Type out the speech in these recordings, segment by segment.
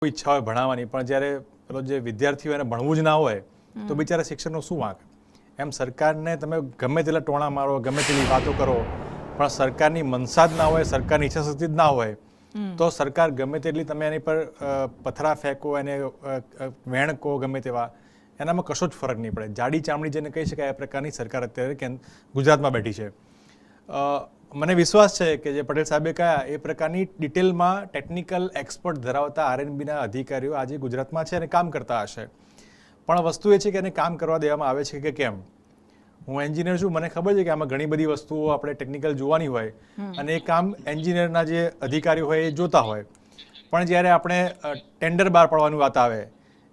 ઈચ્છા હોય ભણાવવાની, પણ જ્યારે પેલો જે વિદ્યાર્થીઓ એને ભણવું જ ના હોય તો બિચારા શિક્ષકનો શું વાંક? એમ સરકારને તમે ગમે તેટલા ટોણા મારો, ગમે તેટલી વાતો કરો, પણ સરકારની મનસા જ ના હોય, સરકારની ઈચ્છાશક્તિ જ ના હોય તો સરકાર ગમે તેટલી તમે એની પર પથરા ફેંકો, એને વેણ કહો ગમે તેવા, એનામાં કશો જ ફરક નહીં પડે. જાડી ચામડી જેને કહી શકાય એ પ્રકારની સરકાર અત્યારે ગુજરાતમાં બેઠી છે. મને વિશ્વાસ છે કે જે પટેલ સાહેબે કહ્યા એ પ્રકારની ડિટેલમાં ટેકનિકલ એક્સપર્ટ ધરાવતા આરએનબીના અધિકારીઓ આજે ગુજરાતમાં છે અને કામ કરતા હશે. પણ વસ્તુ એ છે કે એને કામ કરવા દેવામાં આવે છે કે કેમ? હું એન્જિનિયર છું, મને ખબર છે કે આમાં ઘણી બધી વસ્તુઓ આપણે ટેકનિકલ જોવાની હોય અને એ કામ એન્જિનિયરના જે અધિકારીઓ હોય એ જોતા હોય. પણ જ્યારે આપણે ટેન્ડર બહાર પાડવાની વાત આવે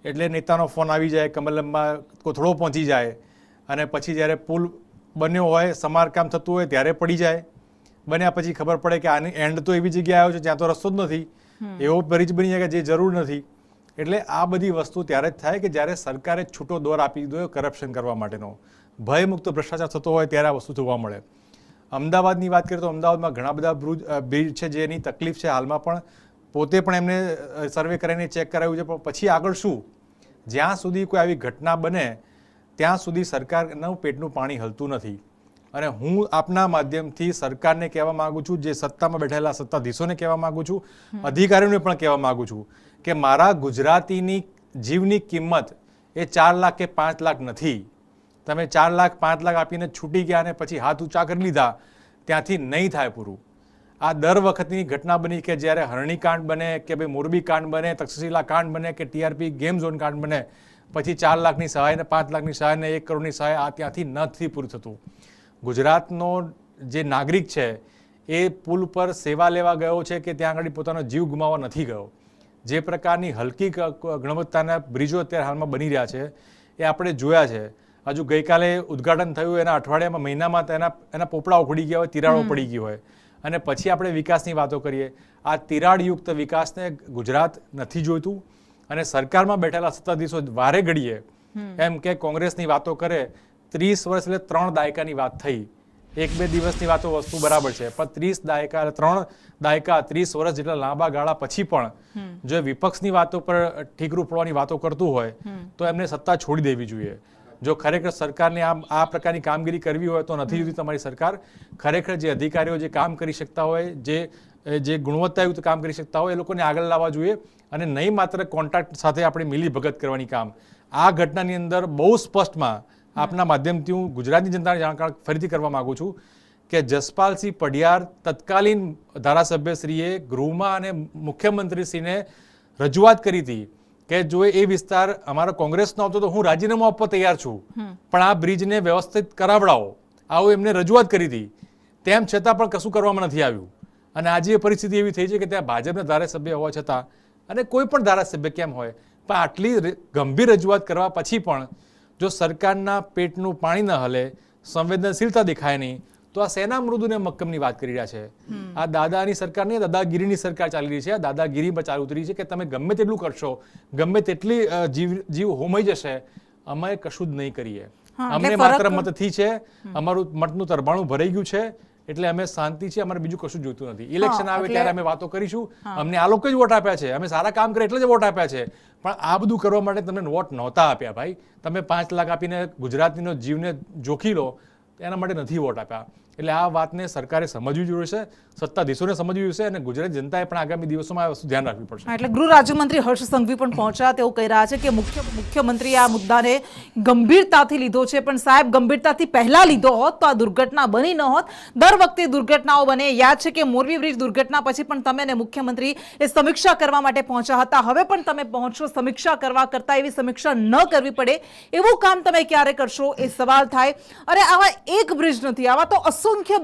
એટલે નેતાનો ફોન આવી જાય, કમલમમાં કોથળો પહોંચી જાય અને પછી જ્યારે પુલ બન્યો હોય, સમારકામ થતું હોય ત્યારે પડી જાય. બન્યા પછી ખબર પડે કે આની એન્ડ તો એવી જગ્યાએ આવ્યો છે જ્યાં તો રસ્તો જ નથી, એવો બ્રિજ બની જાય કે જે જરૂર નથી. એટલે આ બધી વસ્તુ ત્યારે જ થાય કે જ્યારે સરકારે છૂટો દોર આપી દીધો કરપ્શન કરવા માટેનો, ભયમુક્ત ભ્રષ્ટાચાર થતો હોય ત્યારે આ વસ્તુ જોવા મળે. અમદાવાદની વાત કરીએ તો અમદાવાદમાં ઘણા બધા બ્રિજ છે જેની તકલીફ છે હાલમાં, પણ પોતે પણ એમને સર્વે કરીને ચેક કરાવ્યું છે. પણ પછી આગળ શું? જ્યાં સુધી કોઈ આવી ઘટના બને ત્યાં સુધી સરકારનું પેટનું પાણી હલતું નથી. અને હું આપના માધ્યમથી સરકારને કહેવા માગું છું, જે સત્તામાં બેઠેલા સત્તાધીશોને કહેવા માગું છું, અધિકારીઓને પણ કહેવા માગું છું કે મારા ગુજરાતીની જીવની કિંમત એ 4 લાખ કે 5 લાખ નથી. તમે 4 લાખ 5 લાખ આપીને છૂટી ગયા અને પછી હાથ ઊંચા કરી લીધા, ત્યાંથી નહીં થાય પૂરું. આ દર વખતની ઘટના બની કે જ્યારે હરણી કાંડ બને કે ભાઈ મોરબી કાંડ બને, તક્ષશિલા કાંડ બને કે ટીઆરપી ગેમ ઝોન કાંડ બને, પછી 4 લાખની સહાય ને 5 લાખની સહાય ને 1 કરોડની સહાય આ ત્યાંથી નથી પૂરું થતું. ગુજરાતનો જે નાગરિક છે એ પુલ પર સેવા લેવા ગયો છે કે ત્યાં આગળ પોતાનો જીવ ગુમાવવા નથી ગયો. જે પ્રકારની હલકી ગુણવત્તાના બ્રિજો અત્યારે હાલમાં બની રહ્યા છે એ આપણે જોયા છે. હજુ ગઈકાલે ઉદ્ઘાટન થયું, એના અઠવાડિયામાં મહિનામાં એના પોપડા ઉખડી ગયા હોય, તિરાડો પડી ગઈ હોય, અને પછી આપણે વિકાસની વાતો કરીએ. આ તિરાડયુક્ત વિકાસને ગુજરાત નથી જોઈતું. અને સરકારમાં બેઠેલા સત્તાધીશો વારે ઘડીએ એમ કે કોંગ્રેસની વાતો કરે. 30 વર્ષ એટલે 3 દાયકાની વાત થઈ. 1-2 દિવસની વાતો વસ્તુ બરાબર છે, પણ 30 દાયકા 3 દાયકા 30 વર્ષ જેટલા લાંબા ગાળા પછી પણ જો વિપક્ષની વાતો પર ઠીકરું પડવાની વાતો કરતું હોય તો એમને સત્તા છોડી દેવી જોઈએ. જો ખરેખર સરકારને આ પ્રકારની કામગીરી કરવી હોય તો નથી જોતી તમારી સરકાર. ખરેખર જે અધિકારીઓ જે કામ કરી શકતા હોય, જે ગુણવત્તાયુક્ત કામ કરી શકતા હોય એ લોકોને આગળ લાવવા જોઈએ અને નહીં માત્ર કોન્ટ્રાક્ટ સાથે આપણે મિલી ભગત કરવાની કામ. આ ઘટનાની અંદર બહુ સ્પષ્ટમાં આપના માધ્યમથી હું ગુજરાતની જનતાને જાણકાર ફરીથી કરવા માગું છું કે જસપાલસિંહ પઢિયાર તત્કાલીન ધારાસભ્યશ્રીએ ગૃહમાં અને મુખ્યમંત્રીશ્રીને રજૂઆત કરી હતી કે જો એ વિસ્તાર અમારો કોંગ્રેસનો આવતો તો હું રાજીનામું આપવા તૈયાર છું, પણ આ બ્રિજને વ્યવસ્થિત કરાવડાવો, આવું એમને રજૂઆત કરી હતી. તેમ છતાં પણ કશું કરવામાં નથી આવ્યું. અને આજે એ પરિસ્થિતિ એવી થઈ છે કે ત્યાં ભાજપના ધારાસભ્ય હોવા છતાં, અને કોઈ પણ ધારાસભ્ય કેમ હોય, પણ આટલી ગંભીર રજૂઆત કરવા પછી પણ જો સરકારના પેટનું પાણી ન હલે, સંવેદનશીલતા દેખાય નહીં, તો આ સેના મૃદુને મક્કમની વાત કરી રહ્યા છે. આ દાદાની સરકાર નહીં, દાદાગીરીની સરકાર ચાલી રહી છે. આ દાદાગીરી પર ચાલુ ઉતરી છે કે તમે ગમે તેટલું કરશો, ગમે તેટલી જીવ હોમાઈ જશે, અમે કશું જ નહીં કરીએ. અમને માત્ર મતથી છે, અમારું મતનું તરબાણું ભરાઈ ગયું છે, એટલે અમે શાંતિ છે, અમારે બીજું કશું જોઈતું નથી. ઇલેક્શન આવે ત્યારે અમે વાતો કરીશું. અમને આ લોકો જ વોટ આપ્યા છે, અમે સારા કામ કરે એટલે જ વોટ આપ્યા છે, પણ આ બધું કરવા માટે તમને વોટ નહોતા આપ્યા ભાઈ. તમે 5 લાખ આપીને ગુજરાતીનો જીવને જોખી લો એના માટે નથી વોટ આપ્યા. એટલે આ વાતને સરકારે સમજવી જોઈએ છે, સત્તાધીશોને સમજવી જોઈએ અને ગુજરાત જનતાએ પણ આગામી દિવસોમાં આ વસ્તુ ધ્યાન રાખવી પડશે. એટલે ગૃહ રાજ્યમંત્રી હર્ષ સંઘવી પણ પહોંચ્યા. તેઓ કહી રહ્યા છે કે મુખ્યમંત્રીએ આ મુદ્દાને ગંભીરતાથી લીધો છે, પણ સાહેબ ગંભીરતાથી પહેલા લીધો હોત તો આ દુર્ઘટના બની ન હોત. દર વખતે દુર્ઘટનાઓ બને. યાદ છે કે મોરબી બ્રિજ દુર્ઘટના પછી પણ તમે અને મુખ્યમંત્રી એ સમીક્ષા કરવા માટે પહોંચ્યા હતા. હવે પણ તમે પહોંચશો, સમીક્ષા કરવા કરતા એવી સમીક્ષા ન કરવી પડે એવું કામ તમે ક્યારે કરશો એ સવાલ થાય. અરે આવા એક બ્રિજ નથી, આવા તો અસંખ્ય